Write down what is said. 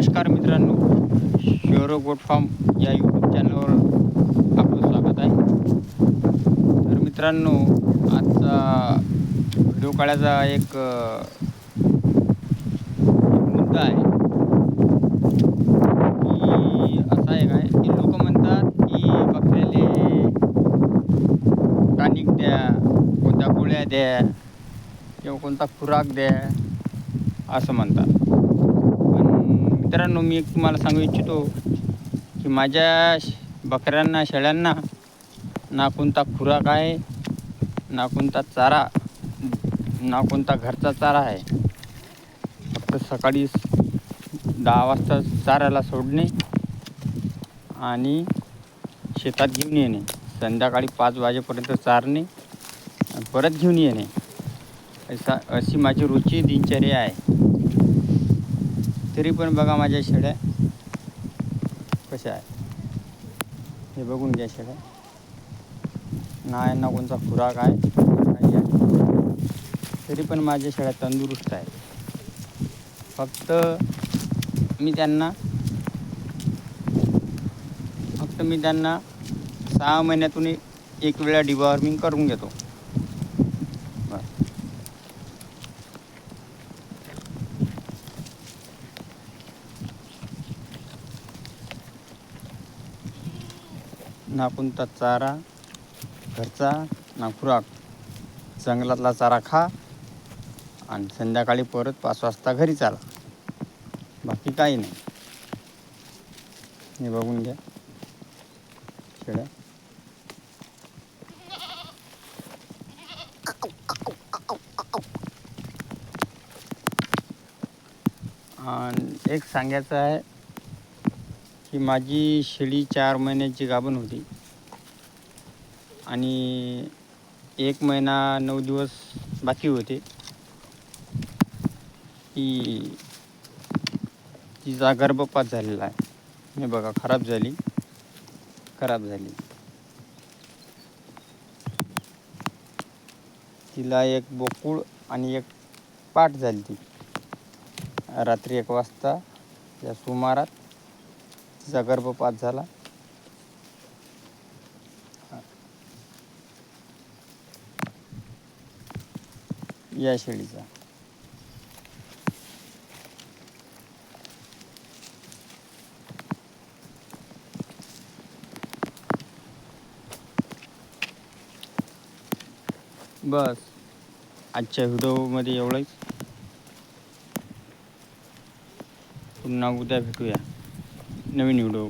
नमस्कार मित्रांनो, शिवरो goat farm या यूट्यूब चॅनलवर आपलं स्वागत आहे. तर मित्रांनो, आजचा व्हिडिओ काढायचा एक मुद्दा आहे की असा आहे काय की लोक म्हणतात की बकऱ्याले टॉनिक द्या, कोणत्या गोळ्या द्या किंवा कोणता खुराक द्या असं म्हणतात. मित्रांनो, मी एक तुम्हाला सांगू इच्छितो की माझ्या बकऱ्यांना, शेळ्यांना ना कोणता खुराक आहे, ना कोणता चारा, ना कोणता घरचा चारा आहे. फक्त सकाळी 10 वाजता चाऱ्याला सोडणे आणि शेतात घेऊन येणे, संध्याकाळी 5 वाजेपर्यंत चारणे आणि परत घेऊन येणे, अशी माझी रोजची दिनचर्या आहे. तरी पण बघा माझ्या शेळ्या कशा आहे, हे बघून घ्या. शेळ्या ना यांना कोणता खुराक आहे काही आहे, तरी पण माझ्या शेळ्या तंदुरुस्त आहे. फक्त मी त्यांना 6 महिन्यातून एक वेळा डिवॉर्मिंग करून घेतो. ना कोणता चारा घरचा, ना खुराक. जंगलातला चारा खा आणि संध्याकाळी परत 5 वाजता घरी चाला, बाकी काही नाही. हे बघून घ्या शेळ्या. आणि एक सांगायचं आहे की माझी शेळी 4 महिन्याची गाभण होती आणि 1 महिना 9 दिवस बाकी होते की तिचा गर्भपात झालेला आहे. हे बघा, खराब झाली. तिला एक बोकूळ आणि एक पाट झाली. ती रात्री 1 वाजता या सुमारात तिचा गर्भपात झाला. या शेळीचा बस. आजच्या व्हिडिओमध्ये एवढंच. पुन्हा उद्या भेटूया नवीन व्हिडिओ